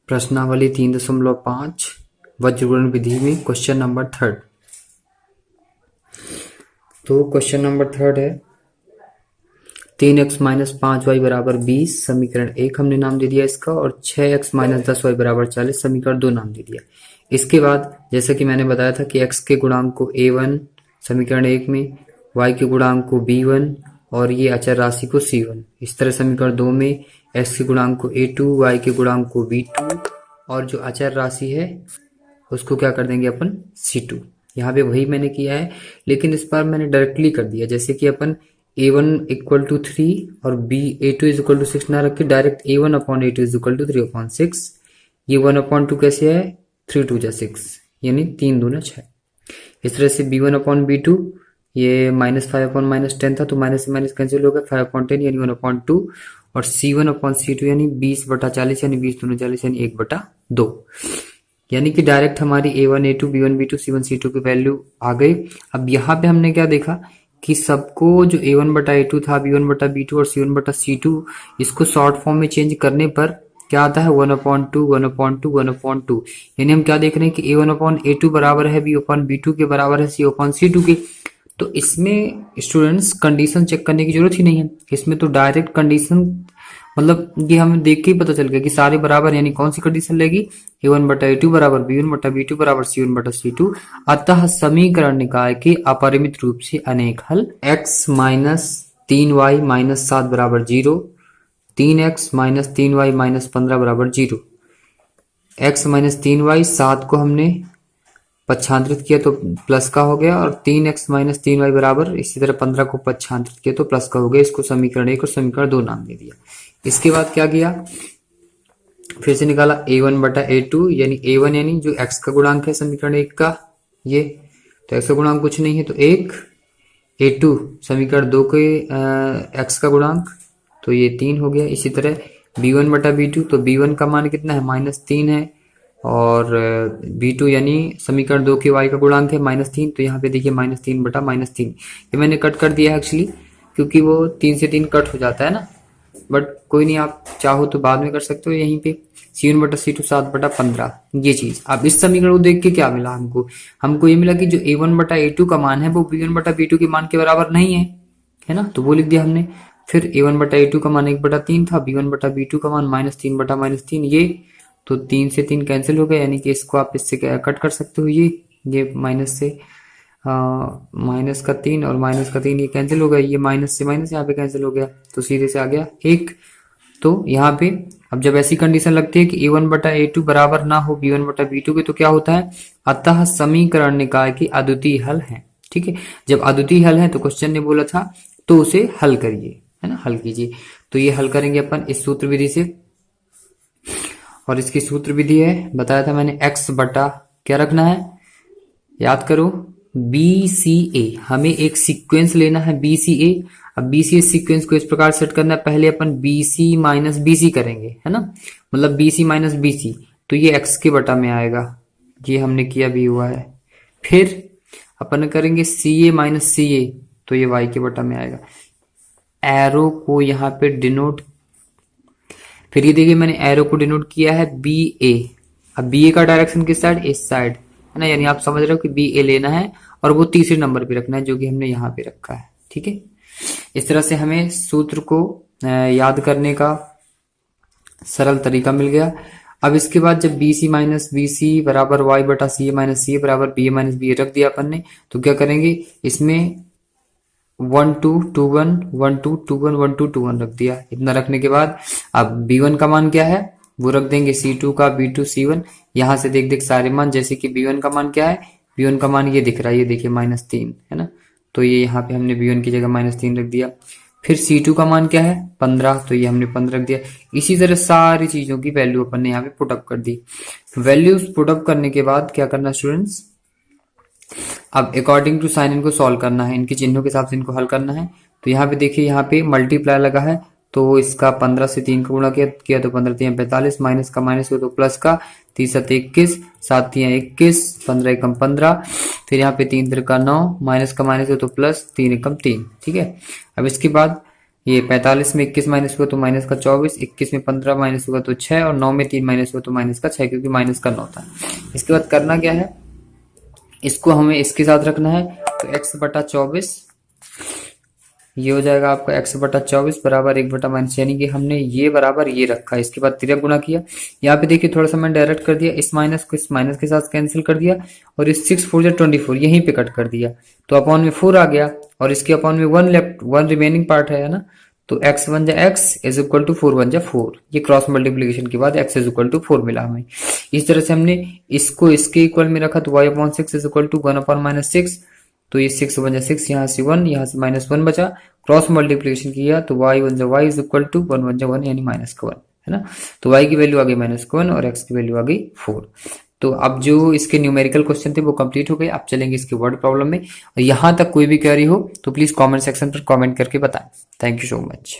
प्रश्नावली 3.5 वज्रगुणन विधि में question number 3। तो क्वेश्चन नंबर 3 है 3x - 5y बराबर 20 समीकरण 1 हमने नाम दे दिया इसका, और 6x - 10y बराबर 40 समीकरण 2 नाम दे दिया। इसके बाद जैसा कि मैंने बताया था कि x के गुणांक को a1 समीकरण 1 में, y के गुणांक को b1 और ये अचर राशि को c1। इस तरह समीकरण 2 में x के गुणांक को a2, y के गुणांक को b2 और जो अचर राशि है उसको क्या कर देंगे अपन c2। यहाँ पे वही मैंने किया है, लेकिन इस बार मैंने डायरेक्टली कर दिया। जैसे कि अपन a1 = 3 और a2 = 6 ना रख के डायरेक्ट a1/a2 = 3/6। ये 1/2 कैसे है, 3 × 2 = 6 यानी 3 दूना 6। इस तरह से b1/b2 ये -5/- 10 था तो माइनस से माइनस कैंसिल हो गया, 5/10 यानी 1/2 और c1/c2 यानी 20/40 यानी 20 दूना 40 यानी 1/2। यानी कि डायरेक्ट हमारी a1 a2 b1 b2 c1 c2 की वैल्यू आ गई। अब यहाँ पे हमने क्या देखा कि सबको जो a1/a2 था, b1/b2 और c1/c2 इसको शॉर्ट फॉर्म में चेंज करने पर क्या आता है 1/2 1/2 1/2। यानी हम क्या देख रहे हैं कि a1/a2 बराबर है b/b2 के बराबर है c/c2 के। तो इसमें स्टूडेंट्स कंडीशन चेक करने की जरूरत ही नहीं है, इसमें तो डायरेक्ट कंडीशन मतलब ये हमें देख के ही पता चल गया कि सारे बराबर, यानी कौन सी कंडीशन लेगी a1/a2 बराबर b1/b2 बराबर c1/c2। अतः समीकरण निकाय के अपरिमित रूप से अनेक हल x - 3y - 7 बराबर 0, 3x - 3y - 15 बराबर 0। x - 3y 7 को हमने पक्षांतरित किया तो प्लस का हो गया, और 3x - 3y बराबर इसी तरह 15 को पक्षांतरित किया तो प्लस का हो गया। इसको समीकरण 1 और समीकरण 2 नाम दे दिया। इसके बाद क्या किया, फिर से निकाला a1/a2 यानी a1 यानी जो x का गुणांक है समीकरण 1 का, ये तो x का गुणांक कुछ नहीं है तो 1, a2 समीकरण 2 के x का गुणांक तो ये 3 हो गया। इसी तरह b1/b2 तो b1 का मान कितना है -3 है, और b2 यानी समीकरण 2 के y का गुणांक है -3, तो यहाँ पे देखिए -3/-3 ये मैंने कट कर दिया है एक्चुअली, क्योंकि वो 3 से 3 कट हो जाता है ना, बट कोई नहीं, आप चाहो तो बाद में कर सकते हो। यहीं पे c1/c2 7/15 ये चीज। अब इस समीकरण को देख के क्या मिला हमको ये मिला कि जो a1/a2 का मान है वो b1/b2 के मान के बराबर नहीं है ना, तो वो लिख दिया हमने। फिर a1/a2 का मान 1/3 था, b1/b2 का मान -3/-3 ये, तो 3 से 3 कैंसिल हो गया, यानी कि इसको आप इससे कट कर सकते हो। ये माइनस से माइनस का 3 और माइनस का 3 ये कैंसिल हो गया, ये माइनस से माइनस यहाँ पे कैंसिल हो गया, तो सीधे से आ गया 1। तो यहाँ पे अब जब ऐसी कंडीशन लगती है कि a1/a2 बराबर ना हो b1/b2 के, तो क्या होता है, अतः समीकरण निकाय की अद्वितीय हल है। ठीक है, जब अद्वितीय हल है तो क्वेश्चन ने बोला था तो उसे हल करिए, है ना, हल कीजिए। तो ये हल करेंगे अपन इस सूत्र विधि से, और इसकी सूत्र विधि है बताया था मैंने x बटा क्या रखना है, याद करो BCA। हमें एक सीक्वेंस लेना है BCA। अब BCA सीक्वेंस को इस प्रकार सेट करना है, पहले अपन BC - BC करेंगे, है ना, मतलब BC - BC तो ये x के बटा में आएगा, ये हमने किया भी हुआ है। फिर अपन करेंगे CA - CA तो ये y के बटा में आएगा। एरो को यहाँ पे डिनोट, फिर ये देखिए मैंने एरो को डिनोट किया है BA। अब BA का डायरेक्शन किस साइड, इस साइड, है ना, यानी आप समझ रहे हो कि BA लेना है और वो तीसरे नंबर पे रखना है, जो कि हमने यहाँ पे रखा है। ठीक है, इस तरह से हमें सूत्र को याद करने का सरल तरीका मिल गया। अब इसके बाद जब BC - BC बराबर y/CA - CA बराबर BA - BA रख दिया अपन ने, तो क्या करेंगे, इसमें 1 2 2 1 1 2 2 1 1 2 2 1 रख दिया। इतना रखने के बाद अब b1 का मान क्या है वो रख देंगे c2 का, b2 c1। यहां से देख सारे मान, जैसे कि b1 का मान क्या है, b1 का मान ये दिख रहा है, ये देखिए -3 है ना, तो ये यहाँ पे हमने b1 की जगह -3 रख दिया। फिर c2 का मान क्या है 15, तो ये हमने 15 रख दिया। इसी तरह सारी चीजों की वैल्यू अपन ने यहाँ पे पुटअप कर दी। वैल्यूज पुटअप करने के बाद क्या करना स्टूडेंट्स, अब अकॉर्डिंग टू साइन इनको सॉल्व करना है, इनके चिन्हों के हिसाब से इनको हल करना है। तो यहाँ पे देखिए, यहाँ पे मल्टीप्लाई लगा है तो इसका 15 से 3 का गुणा किया तो 15 3 45, माइनस का माइनस हुआ तो प्लस का, 3 7 21, 7 3 21, 15 एकम 15, फिर यहाँ पे 3 3 का 9, माइनस का माइनस हुआ तो प्लस, 3 एकम 3। ठीक है, अब इसके बाद ये 45 में 21 माइनस हुआ तो माइनस का 24, 21 में 15 माइनस हुआ तो 6 और 9 में 3 माइनस हुआ तो माइनस का 6, क्योंकि माइनस का 9 था। इसके बाद करना क्या है, इसको हमें इसके साथ रखना है, तो x बटा 24 ये हो जाएगा आपका x बटा 24 बराबर 1 बटा माइनस, यानी कि हमने ये बराबर ये रखा, इसके बाद तिरक गुणा किया। यहाँ पे देखिए थोड़ा सा मैंने डायरेक्ट कर दिया, इस माइनस को इस माइनस के साथ कैंसिल कर दिया और इस 6 4 24 यहीं पे कट कर दिया, तो अपॉन में 4 आ गया और इसके अपॉन में 1 लेफ्ट, 1 रिमेनिंग पार्ट है ना, तो x बन जाए x इज इक्वल टू 4 बन जाए 4। ये क्रॉस मल्टीप्लीकेशन के बाद x इज इक्वल टू 4 मिला हमें। इस तरह से हमने इसको इसके इक्वल में रखा, तो y upon 6 is equal to 1 upon minus 6, तो ये 6 बन जाए 6, यहाँ से 1, यहाँ से माइनस 1 बचा, क्रॉस मल्टीप्लीकेशन किया तो y बन जाए y इज इक्वल टू 1 बन जाए 1 यानी माइनस का 1, है ना। तो y की वैल्यू आ गई माइनस का 1 और x की वैल्यू आ गई 4। तो अब जो इसके न्यूमेरिकल क्वेश्चन थे वो कंप्लीट हो गए। अब चलेंगे इसके वर्ड प्रॉब्लम में। और यहाँ तक कोई भी क्वेरी हो तो प्लीज कमेंट सेक्शन पर कमेंट करके बताएं। Thank you so much.